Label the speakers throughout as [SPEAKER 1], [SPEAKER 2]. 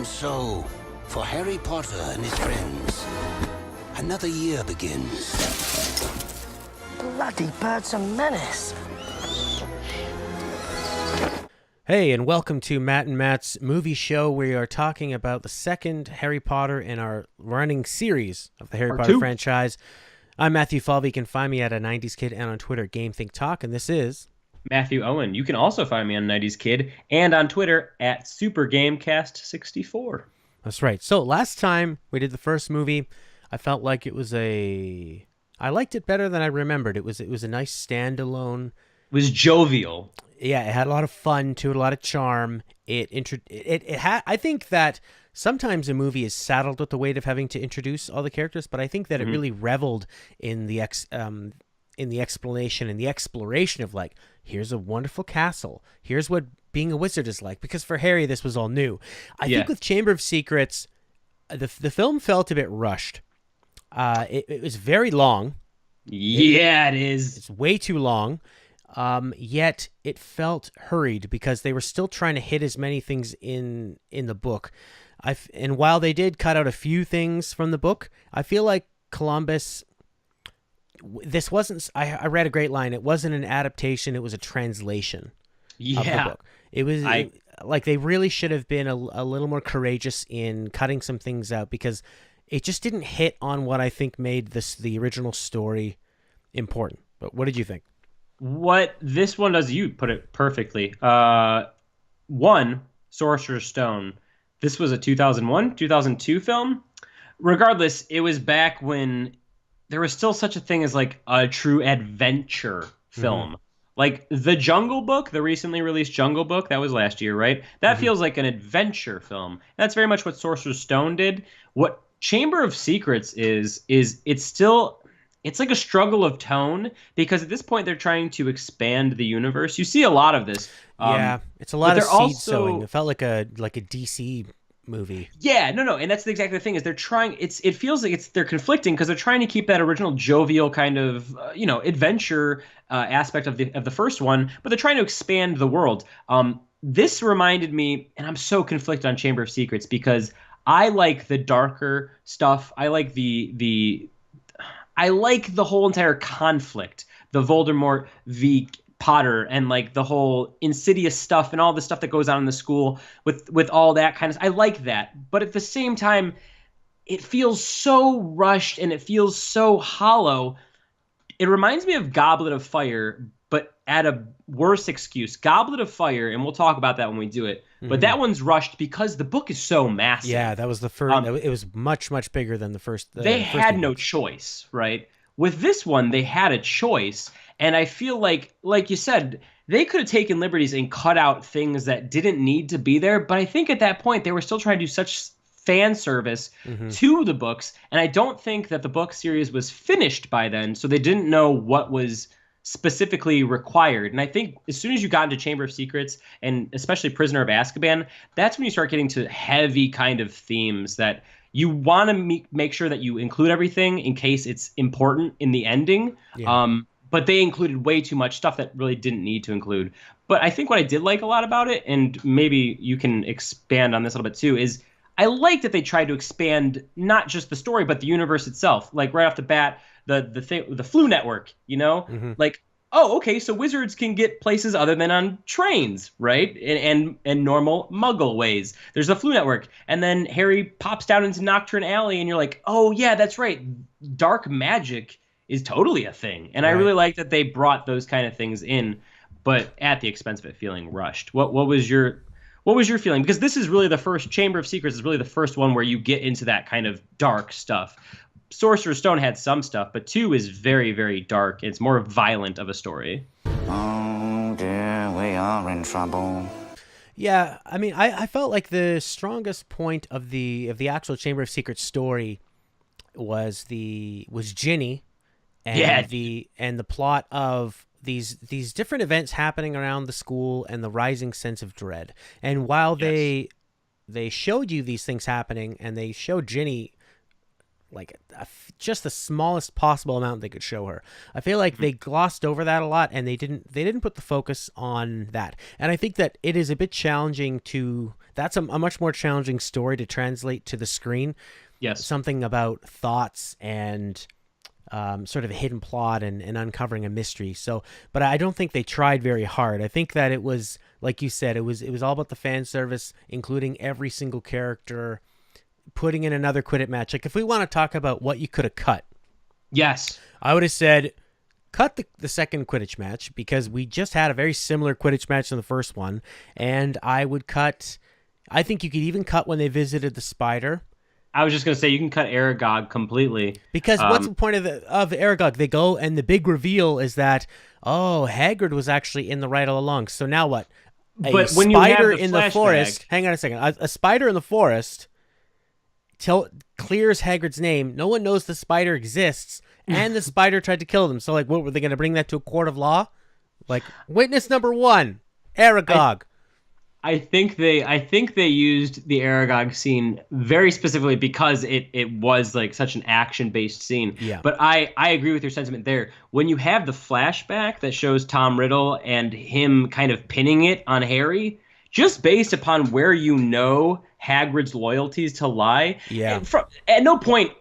[SPEAKER 1] And so, for Harry Potter and his friends, another year begins.
[SPEAKER 2] Bloody Bird's a menace.
[SPEAKER 3] Hey, and welcome to Matt and Matt's movie show. We are talking about the second Harry Potter in our running series of the Harry Potter franchise. I'm Matthew Falvey. You can find me at a 90s Kid and on Twitter, GameThinkTalk, and this is
[SPEAKER 4] Matthew Owen. You can also find me on 90s Kid and on Twitter at SuperGamecast64.
[SPEAKER 3] That's right. So last time we did the first movie, I felt like it was I liked it better than I remembered. It was a nice standalone.
[SPEAKER 4] It was jovial.
[SPEAKER 3] Yeah, it had a lot of fun to it, a lot of charm. It had. I think that sometimes a movie is saddled with the weight of having to introduce all the characters, but I think that it really reveled in the explanation and the exploration of, like, here's a wonderful castle. Here's what being a wizard is like. Because for Harry, this was all new. I think with Chamber of Secrets, the film felt a bit rushed. It was very long.
[SPEAKER 4] Yeah, it is.
[SPEAKER 3] It's way too long. Yet it felt hurried because they were still trying to hit as many things in the book. And while they did cut out a few things from the book, I feel like Columbus, this wasn't, I read a great line. It wasn't an adaptation. It was a translation of the book. It was like they really should have been a little more courageous in cutting some things out because it just didn't hit on what I think made the original story important. But what did you think?
[SPEAKER 4] What this one does, you put it perfectly. One, Sorcerer's Stone. This was a 2001, 2002 film. Regardless, it was back when there was still such a thing as like a true adventure film. Mm-hmm. Like The Jungle Book, the recently released Jungle Book, that was last year, right? That feels like an adventure film. That's very much what Sorcerer's Stone did. What Chamber of Secrets is it's like a struggle of tone because at this point they're trying to expand the universe. You see a lot of this.
[SPEAKER 3] It's a lot of seed sowing. It felt like a DC movie.
[SPEAKER 4] Yeah, no, and that's exactly the thing is they're trying. It feels like they're conflicting because they're trying to keep that original jovial kind of adventure aspect of the first one, but they're trying to expand the world. This reminded me, and I'm so conflicted on Chamber of Secrets because I like the darker stuff. I like I like the whole entire conflict, the Voldemort v. Potter, and like the whole Insidious stuff and all the stuff that goes on in the school with all that kind of. I like that, but at the same time, it feels so rushed and it feels so hollow. It reminds me of Goblet of Fire, but at a worse excuse. Goblet of Fire, and we'll talk about that when we do it. But that one's rushed because the book is so massive.
[SPEAKER 3] Yeah, that was the first. It was much bigger than the first.
[SPEAKER 4] They had no choice, right? With this one, they had a choice, and I feel like you said, they could have taken liberties and cut out things that didn't need to be there. But I think at that point, they were still trying to do such fan service to the books, and I don't think that the book series was finished by then, so they didn't know what was specifically required. And I think as soon as you got into Chamber of Secrets and especially Prisoner of Azkaban, that's when you start getting to heavy kind of themes that you want to make sure that you include everything in case it's important in the ending. Yeah. But they included way too much stuff that really didn't need to include. But I think what I did like a lot about it, and maybe you can expand on this a little bit too, is I like that they tried to expand not just the story, but the universe itself. Like right off the bat, the Flu Network, like, oh, okay, so wizards can get places other than on trains, right? And normal Muggle ways. There's the Flu Network, and then Harry pops down into Nocturne Alley, and you're like, oh yeah, that's right. Dark magic is totally a thing, and right. I really like that they brought those kind of things in, but at the expense of it feeling rushed. What was your feeling? Because this is really the first Chamber of Secrets is really the first one where you get into that kind of dark stuff. Sorcerer's Stone had some stuff, but 2 is very, very dark. It's more violent of a story.
[SPEAKER 2] Oh dear, we are in trouble.
[SPEAKER 3] Yeah, I mean, I felt like the strongest point of the actual Chamber of Secrets story was Ginny, and the plot of these different events happening around the school and the rising sense of dread. And while they showed you these things happening, and they showed Ginny like just the smallest possible amount they could show her. I feel like they glossed over that a lot, and they didn't put the focus on that. And I think that it is a bit challenging that's a much more challenging story to translate to the screen.
[SPEAKER 4] Yes.
[SPEAKER 3] Something about thoughts and sort of a hidden plot and uncovering a mystery. So, but I don't think they tried very hard. I think that it was, like you said, it was all about the fan service, including every single character, putting in another Quidditch match. Like, if we want to talk about what you could have cut,
[SPEAKER 4] Yes.
[SPEAKER 3] I would have said cut the second Quidditch match, because we just had a very similar Quidditch match in the first one, and I think you could even cut when they visited the spider.
[SPEAKER 4] I was just gonna say you can cut Aragog completely.
[SPEAKER 3] Because what's the point of Aragog? They go, and the big reveal is that, oh, Hagrid was actually in the right all along. So now what?
[SPEAKER 4] But when you have
[SPEAKER 3] spider
[SPEAKER 4] the
[SPEAKER 3] in the forest.
[SPEAKER 4] flashback-
[SPEAKER 3] Hang on a second. A spider in the forest clears Hagrid's name. No one knows the spider exists, and the spider tried to kill them. So, like, what were they going to bring that to a court of law? Like, witness number 1, Aragog.
[SPEAKER 4] I think they used the Aragog scene very specifically because it was like such an action-based scene.
[SPEAKER 3] Yeah.
[SPEAKER 4] But I agree with your sentiment there. When you have the flashback that shows Tom Riddle and him kind of pinning it on Harry, just based upon where you know Hagrid's loyalties to lie.
[SPEAKER 3] Yeah.
[SPEAKER 4] At no point,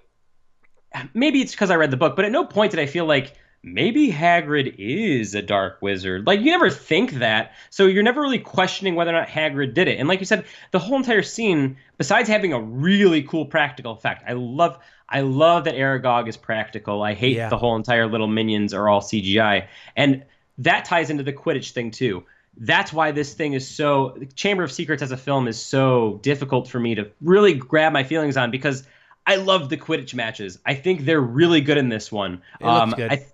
[SPEAKER 4] maybe it's because I read the book, but at no point did I feel like maybe Hagrid is a dark wizard. Like, you never think that, so you're never really questioning whether or not Hagrid did it. And like you said, the whole entire scene, besides having a really cool practical effect, I love that Aragog is practical. I hate the whole entire little minions are all CGI. And that ties into the Quidditch thing too. That's why this thing is so... Chamber of Secrets as a film is so difficult for me to really grab my feelings on, because I love the Quidditch matches. I think they're really good in this one.
[SPEAKER 3] It looks good.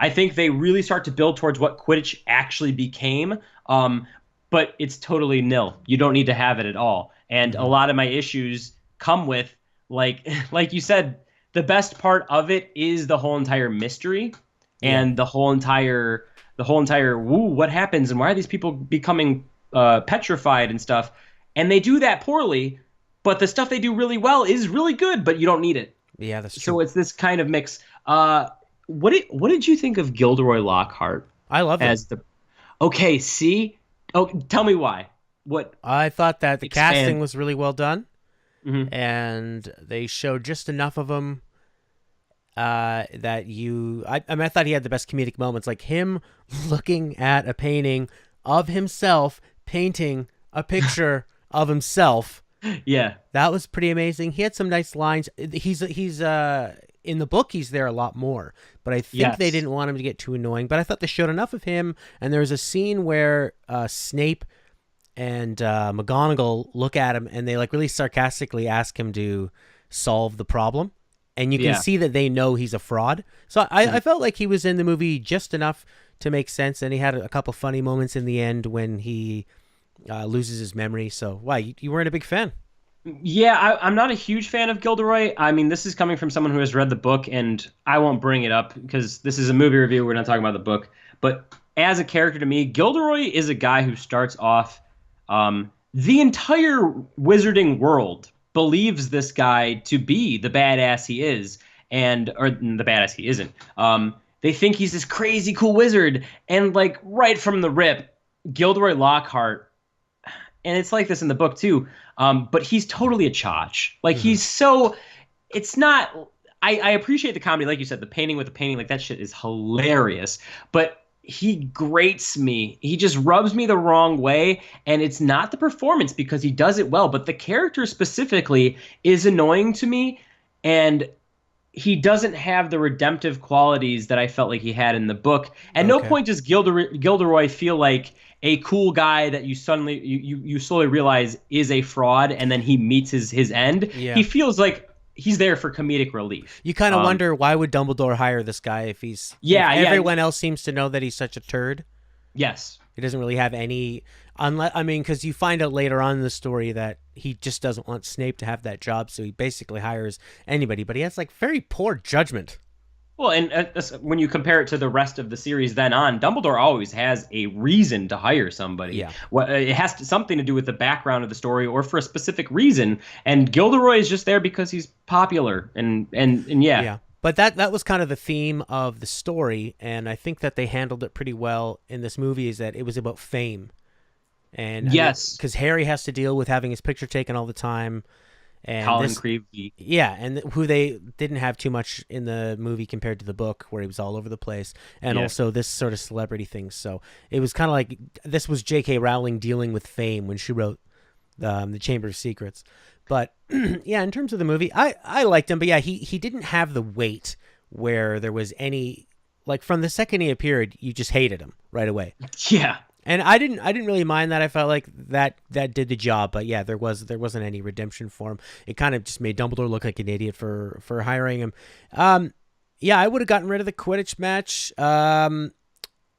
[SPEAKER 4] I think they really start to build towards what Quidditch actually became, but it's totally nil. You don't need to have it at all. And a lot of my issues come with, like you said, the best part of it is the whole entire mystery and the whole entire woo, what happens and why are these people becoming petrified and stuff. And they do that poorly, but the stuff they do really well is really good, but you don't need it.
[SPEAKER 3] Yeah, that's true.
[SPEAKER 4] So it's this kind of mix. What did you think of Gilderoy Lockhart?
[SPEAKER 3] I love
[SPEAKER 4] as
[SPEAKER 3] it.
[SPEAKER 4] Okay, see? Oh, tell me why. What?
[SPEAKER 3] I thought that the
[SPEAKER 4] Expand.
[SPEAKER 3] casting was really well done,
[SPEAKER 4] Mhm.
[SPEAKER 3] and they showed just enough of him that you... I mean, I thought he had the best comedic moments, like him looking at a painting of himself, painting a picture of himself.
[SPEAKER 4] Yeah.
[SPEAKER 3] That was pretty amazing. He had some nice lines. He's in the book, he's there a lot more, but I think they didn't want him to get too annoying. But I thought they showed enough of him, and there was a scene where Snape and McGonagall look at him, and they like really sarcastically ask him to solve the problem, and you can see that they know he's a fraud. So I felt like he was in the movie just enough to make sense, and he had a couple funny moments in the end when he loses his memory. So, why, you weren't a big fan?
[SPEAKER 4] Yeah, I'm not a huge fan of Gilderoy. I mean, this is coming from someone who has read the book, and I won't bring it up because this is a movie review. We're not talking about the book. But as a character to me, Gilderoy is a guy who starts off... the entire wizarding world believes this guy to be the badass he is, or the badass he isn't. They think he's this crazy cool wizard, and like right from the rip, Gilderoy Lockhart, and it's like this in the book too, but he's totally a chotch. Like he's so, it's not, I appreciate the comedy, like you said, the painting with the painting, like that shit is hilarious, but he grates me. He just rubs me the wrong way, and it's not the performance because he does it well, but the character specifically is annoying to me, and he doesn't have the redemptive qualities that I felt like he had in the book. At no point does Gilderoy feel like a cool guy that you suddenly you slowly realize is a fraud, and then he meets his end.
[SPEAKER 3] Yeah.
[SPEAKER 4] He feels like he's there for comedic relief.
[SPEAKER 3] You kind of wonder, why would Dumbledore hire this guy if he's... if everyone else seems to know that he's such a turd?
[SPEAKER 4] Yes.
[SPEAKER 3] He doesn't really have any... because you find out later on in the story that he just doesn't want Snape to have that job, so he basically hires anybody. But he has, like, very poor judgment.
[SPEAKER 4] Well, and when you compare it to the rest of the series, then on, Dumbledore always has a reason to hire somebody.
[SPEAKER 3] Yeah.
[SPEAKER 4] It has something to do with the background of the story or for a specific reason. And Gilderoy is just there because he's popular. And yeah.
[SPEAKER 3] Yeah. But that was kind of the theme of the story, and I think that they handled it pretty well in this movie, is that it was about fame. And
[SPEAKER 4] yes,
[SPEAKER 3] because Harry has to deal with having his picture taken all the time. And
[SPEAKER 4] Colin Creevey.
[SPEAKER 3] Yeah, and who they didn't have too much in the movie compared to the book, where he was all over the place, and also this sort of celebrity thing. So it was kind of like this was J.K. Rowling dealing with fame when she wrote the Chamber of Secrets. But yeah, in terms of the movie, I liked him, but yeah, he didn't have the weight where there was any, like, from the second he appeared, you just hated him right away.
[SPEAKER 4] Yeah.
[SPEAKER 3] And I didn't really mind that. I felt like that did the job, but yeah, there wasn't any redemption for him. It kind of just made Dumbledore look like an idiot for hiring him. Yeah, I would have gotten rid of the Quidditch match. And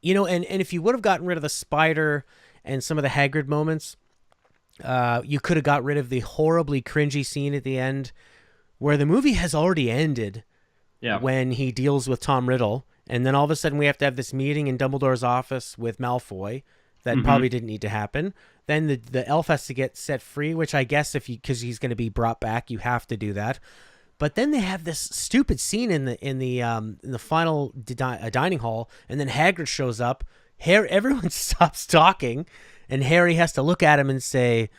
[SPEAKER 3] if you would have gotten rid of the spider and some of the Hagrid moments, you could have got rid of the horribly cringy scene at the end, where the movie has already ended. Yeah. When he deals with Tom Riddle. And then all of a sudden we have to have this meeting in Dumbledore's office with Malfoy that probably didn't need to happen. Then the elf has to get set free, which I guess because he's going to be brought back, you have to do that. But then they have this stupid scene in the final dining hall, and then Hagrid shows up. Everyone stops talking, and Harry has to look at him and say,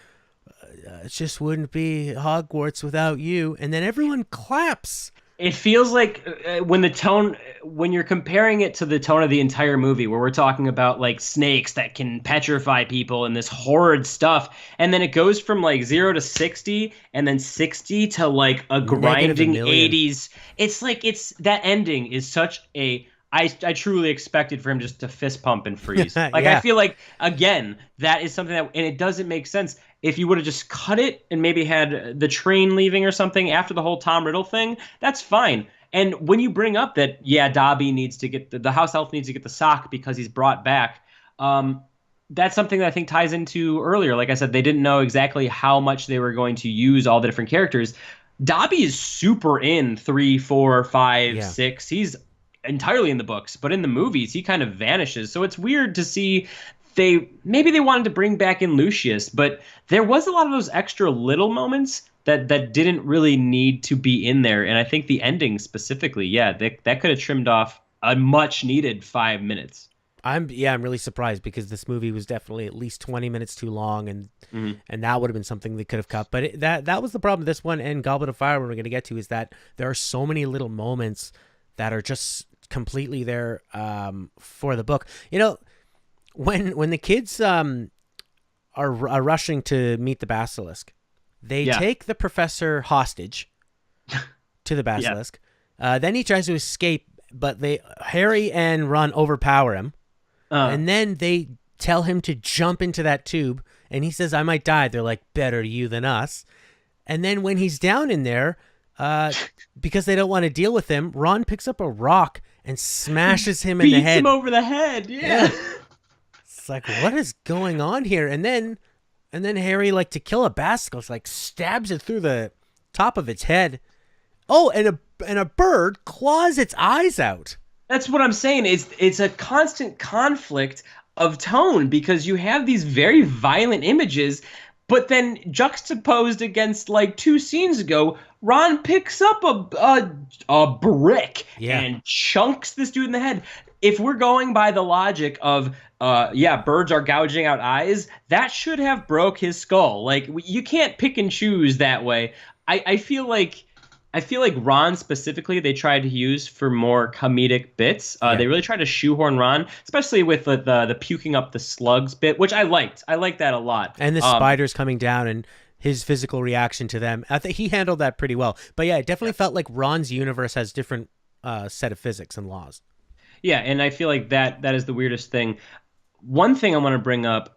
[SPEAKER 3] "It just wouldn't be Hogwarts without you." And then everyone claps.
[SPEAKER 4] It feels like when you're comparing it to the tone of the entire movie, where we're talking about like snakes that can petrify people and this horrid stuff, and then it goes from like 0 to 60 and then 60 to like a grinding 80s. It's like that ending is such a I truly expected for him just to fist pump and freeze. Like, yeah. I feel like, again, that is something that, and it doesn't make sense. If you would have just cut it and maybe had the train leaving or something after the whole Tom Riddle thing, that's fine. And when you bring up that, yeah, Dobby needs to get the house elf needs to get the sock because he's brought back, that's something that I think ties into earlier. Like I said, they didn't know exactly how much they were going to use all the different characters. Dobby is super in 3, 4, 5, 6. He's entirely in the books, but in the movies he kind of vanishes. So it's weird to see maybe they wanted to bring back in Lucius, but there was a lot of those extra little moments that didn't really need to be in there. And I think the ending specifically, that could have trimmed off a much needed 5 minutes.
[SPEAKER 3] I'm really surprised, because this movie was definitely at least 20 minutes too long, and that would have been something they could have cut. But that was the problem with this one, and Goblet of Fire, we're going to get to, is that there are so many little moments that are just completely there for the book. You know, when the kids are rushing to meet the basilisk, they take the professor hostage to the basilisk. Then he tries to escape, but Harry and Ron overpower him. And then they tell him to jump into that tube, and he says, "I might die." They're like, "Better you than us." And then when he's down in there, because they don't want to deal with him, Ron picks up a rock and smashes him in the head.
[SPEAKER 4] Beats him over the head. Yeah.
[SPEAKER 3] It's like, what is going on here? And then Harry, like, to kill a basilisk, like, stabs it through the top of its head. Oh, and a bird claws its eyes out.
[SPEAKER 4] That's what I'm saying. It's a constant conflict of tone, because you have these very violent images, but then juxtaposed against, like, 2 scenes ago, Ron picks up a brick and chunks this dude in the head. If we're going by the logic of, birds are gouging out eyes, that should have broke his skull. Like, you can't pick and choose that way. I feel like Ron specifically, they tried to use for more comedic bits. They really tried to shoehorn Ron, especially with the puking up the slugs bit, which I liked. I liked that a lot.
[SPEAKER 3] And the spiders coming down and his physical reaction to them. I think he handled that pretty well. But yeah, it definitely felt like Ron's universe has different set of physics and laws.
[SPEAKER 4] Yeah, and I feel like that is the weirdest thing. One thing I want to bring up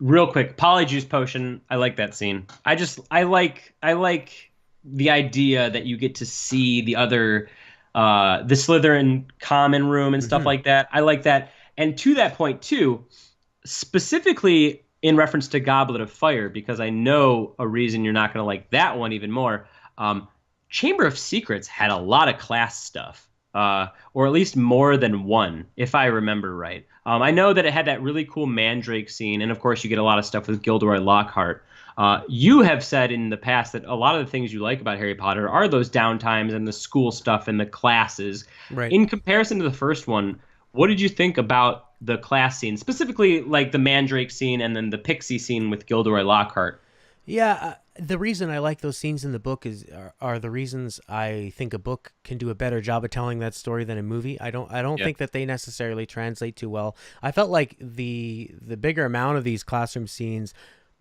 [SPEAKER 4] real quick, Polyjuice Potion. I like that scene. I like the idea that you get to see the other the Slytherin common room and stuff like that. I like that. And to that point too, specifically in reference to Goblet of Fire, because I know a reason you're not going to like that one even more. Chamber of Secrets had a lot of class stuff. or at least more than one, if I remember right. I know that it had that really cool Mandrake scene, and of course you get a lot of stuff with Gilderoy Lockhart. You have said in the past that a lot of the things you like about Harry Potter are those downtimes and the school stuff and the classes.
[SPEAKER 3] Right.
[SPEAKER 4] In comparison to the first one, what did you think about the class scene, specifically like the Mandrake scene and then the Pixie scene with Gilderoy Lockhart?
[SPEAKER 3] Yeah, the reason I like those scenes in the book are the reasons I think a book can do a better job of telling that story than a movie. I don't think that they necessarily translate too well. I felt like the bigger amount of these classroom scenes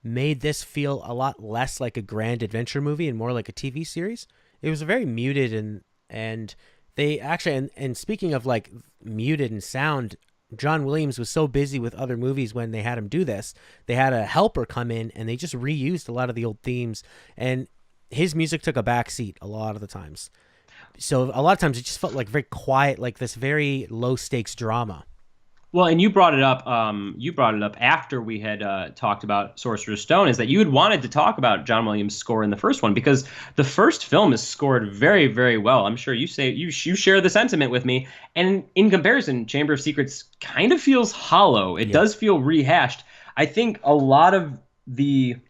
[SPEAKER 3] made this feel a lot less like a grand adventure movie and more like a TV series. It was very muted and they actually and speaking of like muted and sound, John Williams was so busy with other movies when they had him do this. They had a helper come in and they just reused a lot of the old themes, and his music took a back seat a lot of the times. So a lot of times it just felt like very quiet, like this very low stakes drama.
[SPEAKER 4] Well, and you brought it up. You brought it up after we had talked about Sorcerer's Stone. Is that you had wanted to talk about John Williams' score in the first one because the first film is scored very, very well. I'm sure you say you share the sentiment with me. And in comparison, Chamber of Secrets kind of feels hollow. It does feel rehashed. I think a lot of the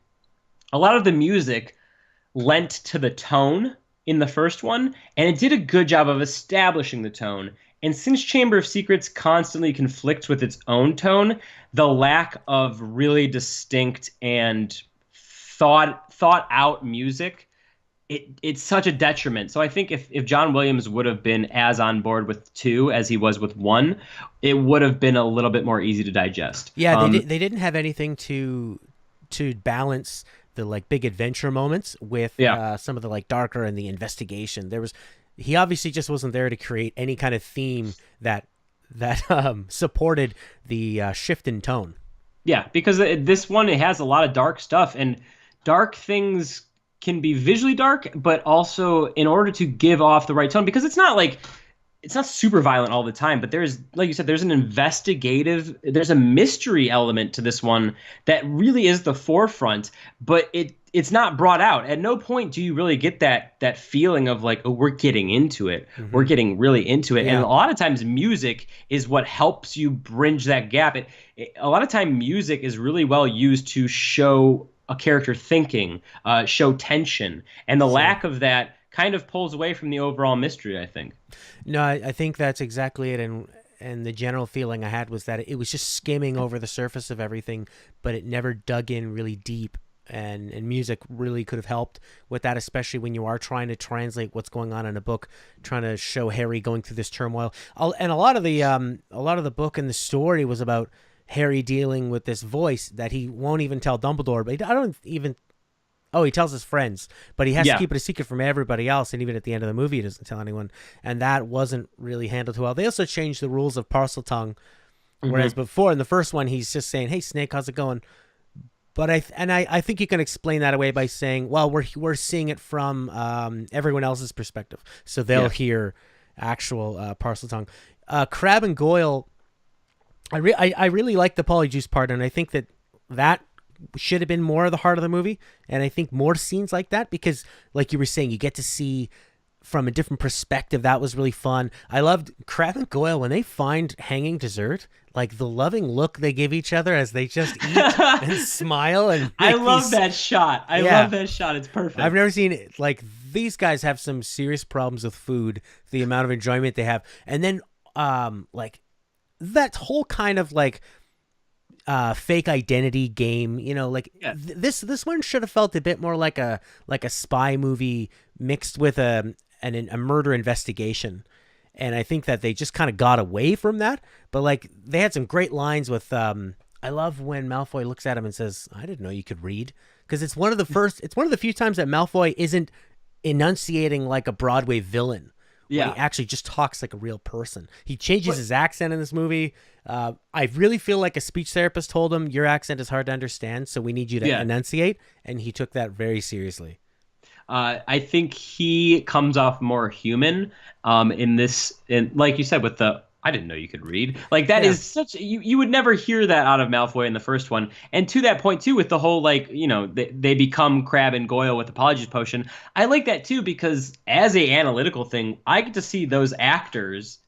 [SPEAKER 4] music lent to the tone in the first one, and it did a good job of establishing the tone. And since Chamber of Secrets constantly conflicts with its own tone, the lack of really distinct and thought out music, it's such a detriment. So I think if John Williams would have been as on board with 2 as he was with 1, it would have been a little bit more easy to digest.
[SPEAKER 3] Yeah, they didn't have anything to balance the like big adventure moments with some of the like darker and the investigation. He obviously just wasn't there to create any kind of theme that supported the shift in tone.
[SPEAKER 4] Yeah, because this one, it has a lot of dark stuff, and dark things can be visually dark, but also in order to give off the right tone, because it's not super violent all the time, but there's, like you said, there's there's a mystery element to this one that really is the forefront, but it's not brought out. At no point do you really get that feeling of like, oh, we're getting into it. Mm-hmm. We're getting really into it. Yeah. And a lot of times music is what helps you bridge that gap. A lot of time music is really well used to show a character thinking, show tension. And the lack of that kind of pulls away from the overall mystery, I think.
[SPEAKER 3] No, I think that's exactly it. And the general feeling I had was that it was just skimming over the surface of everything, but it never dug in really deep. And music really could have helped with that, especially when you are trying to translate what's going on in a book, trying to show Harry going through this turmoil. And a lot of the book and the story was about Harry dealing with this voice that he won't even tell Dumbledore. But he tells his friends, but he has to keep it a secret from everybody else. And even at the end of the movie, he doesn't tell anyone. And that wasn't really handled well. They also changed the rules of Parseltongue, whereas before in the first one, he's just saying, "Hey, Snake, how's it going?" But I think you can explain that away by saying, well, we're seeing it from everyone else's perspective, so they'll hear actual Parseltongue. Crabbe and Goyle, I really like the Polyjuice part, and I think that should have been more of the heart of the movie, and I think more scenes like that, because like you were saying, you get to see from a different perspective. That was really fun. I loved Crabbe and Goyle when they find hanging dessert, like the loving look they give each other as they just eat and smile. And
[SPEAKER 4] I love that shot. I love that shot. It's perfect.
[SPEAKER 3] I've never seen it. Like, these guys have some serious problems with food, the amount of enjoyment they have. And then like that whole kind of like fake identity game, this one should have felt a bit more like a spy movie mixed with a murder investigation. And I think that they just kind of got away from that. But like, they had some great lines with I love when Malfoy looks at him and says, "I didn't know you could read," because it's one of the few times that Malfoy isn't enunciating like a Broadway villain. Yeah, he actually just talks like a real person. He changes his accent in this movie. I really feel like a speech therapist told him, "Your accent is hard to understand, so we need you to enunciate," and he took that very seriously.
[SPEAKER 4] I think he comes off more human in this, like you said, with the I didn't know you could read. Like that
[SPEAKER 3] Yeah.
[SPEAKER 4] is such you would never hear that out of Malfoy in the first one. And to that point too, with the whole like they become Crabbe and Goyle with the Polyjuice Potion. I like that too because as a analytical thing, I get to see those actors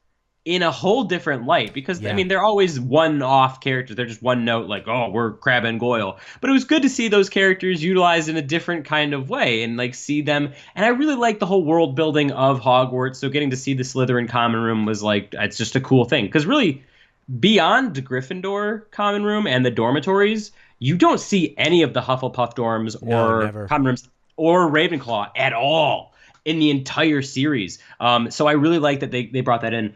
[SPEAKER 4] in a whole different light because I
[SPEAKER 3] Yeah.
[SPEAKER 4] mean they're always one-off characters. They're just one note like, oh, we're Crabbe and Goyle. But it was good to see those characters utilized in a different kind of way and like see them. And I really like the whole world building of Hogwarts. So getting to see the Slytherin common room was like it's just a cool thing because really beyond the Gryffindor common room and the dormitories, you don't see any of the Hufflepuff dorms
[SPEAKER 3] No,
[SPEAKER 4] or
[SPEAKER 3] never.
[SPEAKER 4] common rooms or Ravenclaw at all in the entire series. So I really like that they brought that in.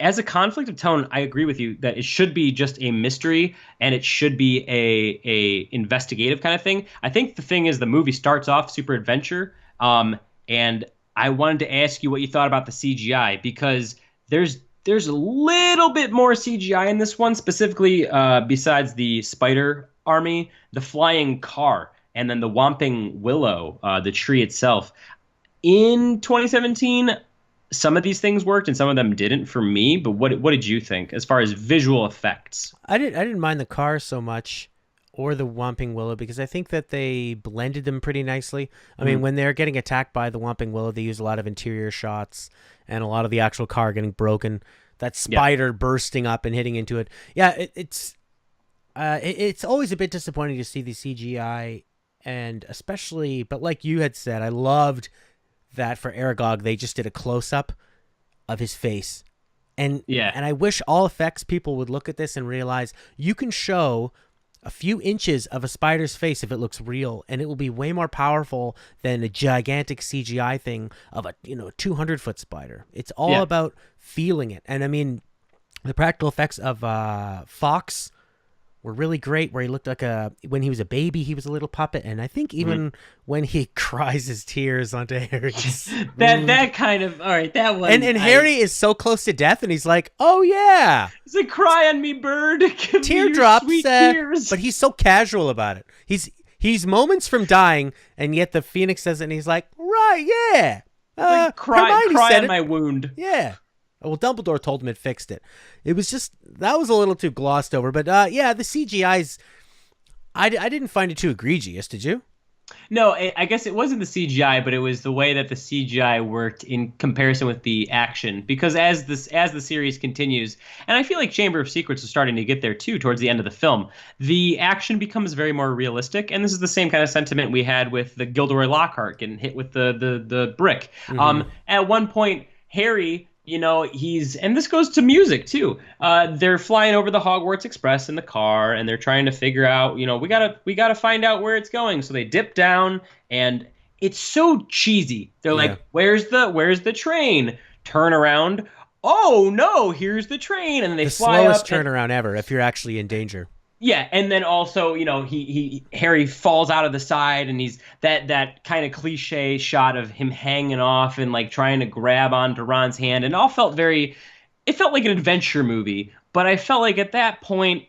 [SPEAKER 4] As a conflict of tone, I agree with you that it should be just a mystery and it should be a investigative kind of thing. I think the thing is the movie starts off super adventure, and I wanted to ask you what you thought about the CGI because there's a little bit more CGI in this one, specifically besides the spider army, the flying car, and then the Whomping Willow, the tree itself. In 2017, some of these things worked and some of them didn't for me. But what did you think as far as visual effects?
[SPEAKER 3] I didn't mind the car so much or the Whomping Willow because I think that they blended them pretty nicely. I mean, when they're getting attacked by the Whomping Willow, they use a lot of interior shots and a lot of the actual car getting broken. That spider bursting up and hitting into it. Yeah, it's always a bit disappointing to see the CGI, and especially, but like you had said, I loved that for Aragog they just did a close up of his face. And I wish all effects people would look at this and realize you can show a few inches of a spider's face if it looks real, and it will be way more powerful than a gigantic CGI thing of a 200-foot spider. It's all about feeling it. And I mean, the practical effects of Fox were really great, where he looked like when he was a baby, he was a little puppet. And I think even when he cries his tears onto Harry's
[SPEAKER 4] that kind of, all right, that one.
[SPEAKER 3] And Harry is so close to death, and he's like, oh yeah.
[SPEAKER 4] He's like, cry on me, bird. Give me your
[SPEAKER 3] Teardrops,
[SPEAKER 4] sweet tears.
[SPEAKER 3] but he's so casual about it. He's moments from dying, and yet the Phoenix says it, and he's like, right, yeah.
[SPEAKER 4] Like, cry
[SPEAKER 3] said
[SPEAKER 4] on
[SPEAKER 3] it.
[SPEAKER 4] my wound.
[SPEAKER 3] Yeah. Well, Dumbledore told him it fixed it. It was just, that was a little too glossed over. But yeah, the CGI's, I didn't find it too egregious, did you?
[SPEAKER 4] No, I guess it wasn't the CGI, but it was the way that the CGI worked in comparison with the action. Because as the series continues, and I feel like Chamber of Secrets is starting to get there too towards the end of the film, the action becomes very more realistic. And this is the same kind of sentiment we had with the Gilderoy Lockhart getting hit with the brick.
[SPEAKER 3] Mm-hmm.
[SPEAKER 4] At one point, Harry, and this goes to music too. They're flying over the Hogwarts Express in the car, and they're trying to figure out, we gotta find out where it's going. So they dip down, and it's so cheesy. They're like, "Where's the train? Turn around. Oh no, here's the train!" And then they fly
[SPEAKER 3] slowest
[SPEAKER 4] up.
[SPEAKER 3] turnaround ever if you're actually in danger.
[SPEAKER 4] Yeah, and then also, Harry falls out of the side, and he's that kind of cliche shot of him hanging off and like trying to grab onto Ron's hand, and it felt like an adventure movie. But I felt like at that point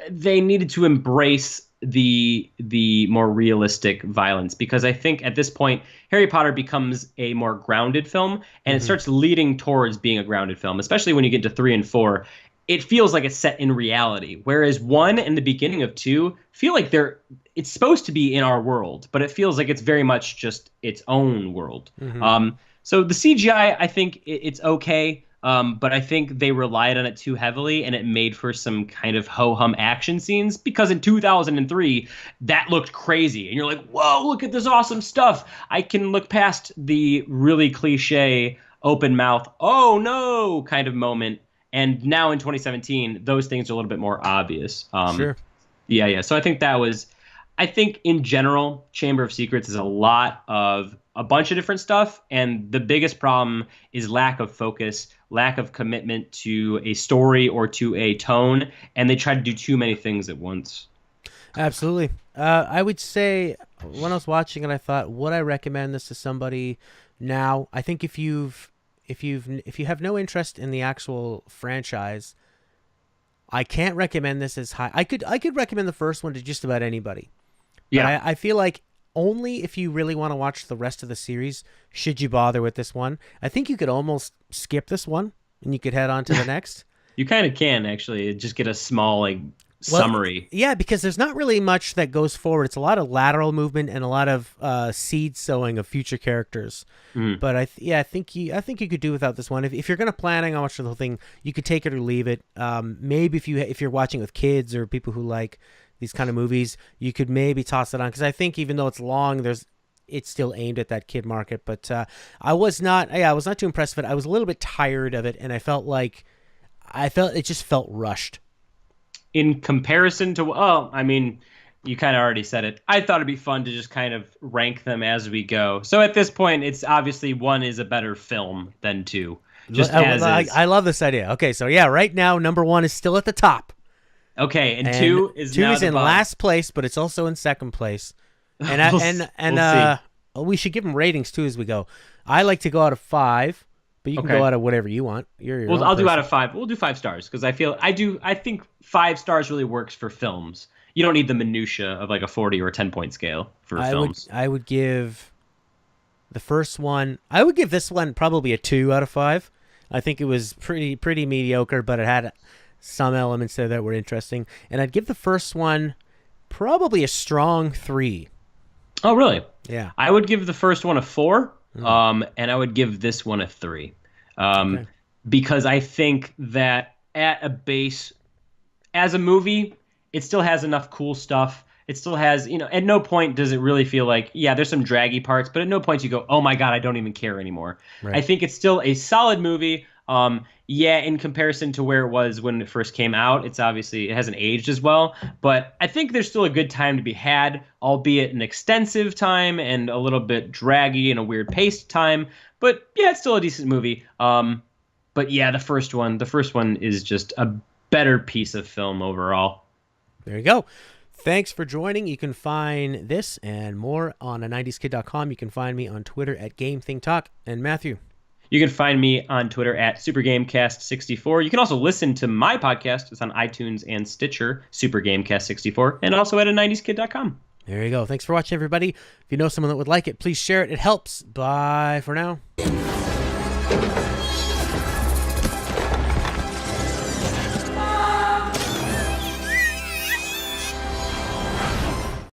[SPEAKER 4] they needed to embrace the more realistic violence, because I think at this point Harry Potter becomes a more grounded film, and it starts leading towards being a grounded film, especially when you get to 3 and 4. It feels like it's set in reality, whereas 1 and the beginning of 2 feel like it's supposed to be in our world, but it feels like it's very much just its own world. So the CGI, I think it's okay, but I think they relied on it too heavily, and it made for some kind of ho-hum action scenes, because in 2003, that looked crazy, and you're like, whoa, look at this awesome stuff. I can look past the really cliche open mouth, oh no, kind of moment. And now in 2017, those things are a little bit more obvious.
[SPEAKER 3] Sure.
[SPEAKER 4] Yeah. So I think in general, Chamber of Secrets is a lot of a bunch of different stuff. And the biggest problem is lack of focus, lack of commitment to a story or to a tone. And they try to do too many things at once.
[SPEAKER 3] Absolutely. I would say when I was watching it, I thought, would I recommend this to somebody now? I think if you have no interest in the actual franchise, I can't recommend this as high. I could recommend the first one to just about anybody.
[SPEAKER 4] Yeah.
[SPEAKER 3] But I feel like only if you really want to watch the rest of the series should you bother with this one. I think you could almost skip this one and you could head on to the next.
[SPEAKER 4] You kind of can actually just get a small summary.
[SPEAKER 3] Yeah, because there's not really much that goes forward. It's a lot of lateral movement and a lot of seed sowing of future characters. But I think you could do without this one. If you're going to planning on watching the whole thing, you could take it or leave it. Maybe if you're watching with kids or people who like these kind of movies, you could maybe toss it on, because I think even though it's long, it's still aimed at that kid market. But I was not too impressed with it. I was a little bit tired of it, and I felt it just felt rushed.
[SPEAKER 4] In comparison to, you kind of already said it. I thought it'd be fun to just kind of rank them as we go. So at this point, it's obviously 1 is a better film than 2.
[SPEAKER 3] I love this idea. Okay, so yeah, right now number 1 is still at the top.
[SPEAKER 4] Okay, and 2 is now
[SPEAKER 3] in
[SPEAKER 4] the bottom.
[SPEAKER 3] last place, but it's also in second place. And
[SPEAKER 4] we'll see.
[SPEAKER 3] We should give them ratings too as we go. I like to go out of 5. But you can go out of whatever you want.
[SPEAKER 4] I'll do out of 5. We'll do 5 stars because I think 5 stars really works for films. You don't need the minutia of like a 40 or a 10-point scale for films.
[SPEAKER 3] I would give the first one. I would give this one probably a 2 out of 5. I think it was pretty mediocre, but it had some elements there that were interesting. And I'd give the first one probably a strong 3.
[SPEAKER 4] Oh, really?
[SPEAKER 3] Yeah.
[SPEAKER 4] I would give the first one a 4. And I would give this one a 3, because I think that at a base, as a movie, it still has enough cool stuff. It still has, at no point does it really feel like, yeah, there's some draggy parts, but at no point you go, oh my God, I don't even care anymore. Right. I think it's still a solid movie. In comparison to where it was when it first came out, it hasn't aged as well, but I think there's still a good time to be had, albeit an extensive time and a little bit draggy and a weird paced time, but yeah, it's still a decent movie. But yeah, the first one is just a better piece of film overall.
[SPEAKER 3] There you go. Thanks for joining. You can find this and more on a90skid.com. You can find me on Twitter at GameThinkTalk. And Matthew?
[SPEAKER 4] You can find me on Twitter at SuperGamecast64. You can also listen to my podcast. It's on iTunes and Stitcher, SuperGamecast64, and also at a90skid.com.
[SPEAKER 3] There you go. Thanks for watching, everybody. If you know someone that would like it, please share it. It helps. Bye for now.